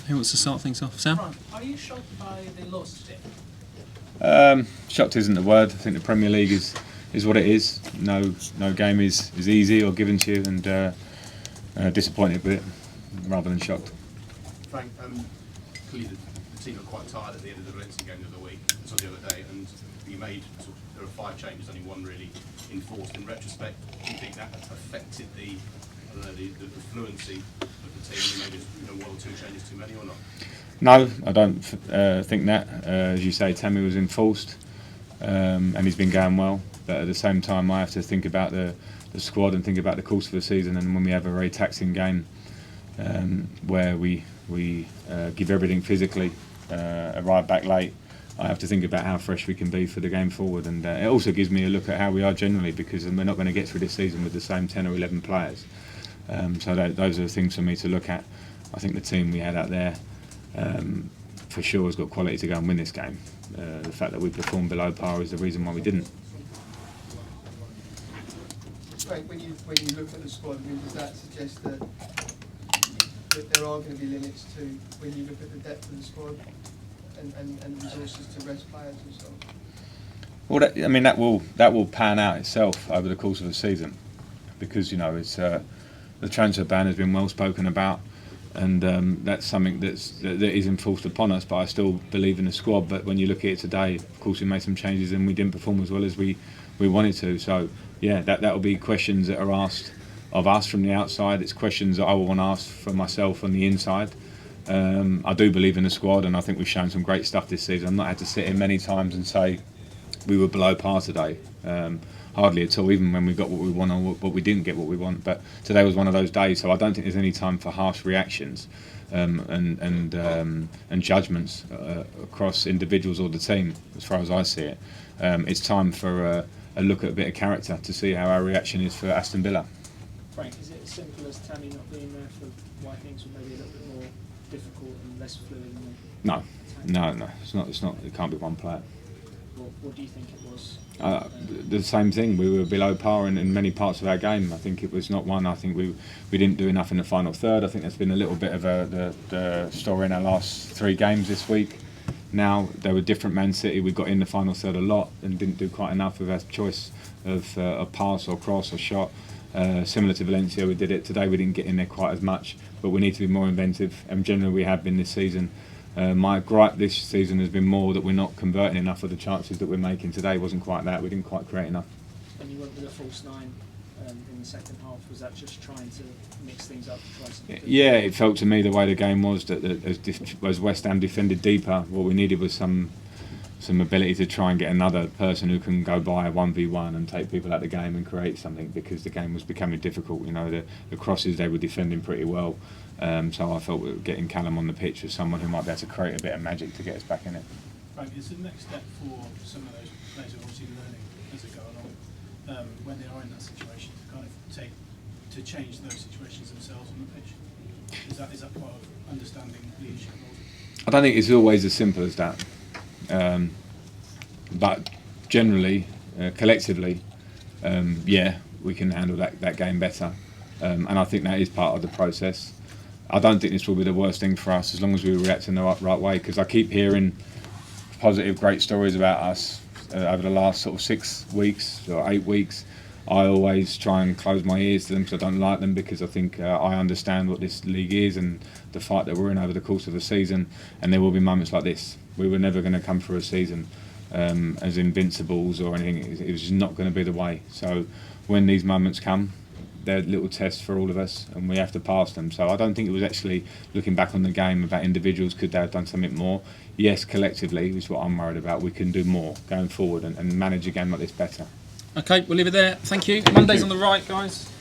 Who wants to start things off? Sam? Frank, are you shocked by the loss today? Shocked isn't the word. I think the Premier League is what it is. No game is easy or given to you, and disappointed with it rather than shocked. Frank, clearly the team were quite tired at the end of the Valencia game the other week, so the other day, and you made there were 5 changes, only 1 really enforced. In retrospect, do you think that affected the fluency of the team? Maybe 1 or 2 changes too many or not? No, I don't think that. As you say, Tammy was enforced, and he's been going well. But at the same time, I have to think about the squad and think about the course of the season. And when we have a very taxing game where we give everything physically, arrive back late, I have to think about how fresh we can be for the game forward. And it also gives me a look at how we are generally, because we're not going to get through this season with the same 10 or 11 players. So those are the things for me to look at. I think the team we had out there for sure has got quality to go and win this game. The fact that we performed below par is the reason why we didn't. Frank, when you look at the squad, I mean, does that suggest that there are going to be limits to when you look at the depth of the squad and resources to rest players and so on? Well, that will pan out itself over the course of the season, because it's the transfer ban has been well spoken about, and that's something that is enforced upon us. But I still believe in the squad. But when you look at it today, of course, we made some changes and we didn't perform as well as we wanted to. So yeah, that will be questions that are asked of us from the outside. It's questions that I will want to ask for myself on the inside. I do believe in the squad, and I think we've shown some great stuff this season. I've not had to sit in many times and say we were below par today. Hardly at all, even when we got what we want or what we didn't get what we want. But today was one of those days, so I don't think there's any time for harsh reactions and judgments across individuals or the team, as far as I see it. It's time for a look at a bit of character to see how our reaction is for Aston Villa. Frank, is it as simple as Tammy not being there for why things were maybe a little bit more difficult and less fluid? No. It's not. It can't be one player. What do you think it was? The same thing. We were below par in many parts of our game. I think it was not one. I think we didn't do enough in the final third. I think that's been a little bit of the story in our last 3 games this week. Now, they were different. Man City, we got in the final third a lot and didn't do quite enough with our choice of a pass or cross or shot. Similar to Valencia, we did it. Today we didn't get in there quite as much, but we need to be more inventive, and generally we have been this season. My gripe this season has been more that we're not converting enough of the chances that we're making. Today wasn't quite that. We didn't quite create enough. When you went with a false 9 in the second half, was that just trying to mix things up? Yeah, it felt to me the way the game was that as West Ham defended deeper, what we needed was some ability to try and get another person who can go by a 1v1 and take people out of the game and create something, because the game was becoming difficult. The crosses, they were defending pretty well. So I felt we were getting Callum on the pitch as someone who might be able to create a bit of magic to get us back in it. Frank, is the next step for some of those players who are obviously learning as they go along, when they are in that situation, to kind of change those situations themselves on the pitch? Is that part of understanding leadership roles? I don't think it's always as simple as that. But generally, collectively, we can handle that game better. And I think that is part of the process. I don't think this will be the worst thing for us as long as we react in the right way, because I keep hearing positive, great stories about us over the last sort of 6 weeks or 8 weeks. I always try and close my ears to them because I don't like them, because I think I understand what this league is and the fight that we're in over the course of the season, and there will be moments like this. We were never going to come through a season as invincibles or anything. It was just not going to be the way. So when these moments come, they're little tests for all of us, and we have to pass them. So I don't think it was actually looking back on the game about individuals, could they have done something more? Yes, collectively is what I'm worried about. We can do more going forward and manage a game like this better. Okay, we'll leave it there. Thank you. Monday's on the right, guys.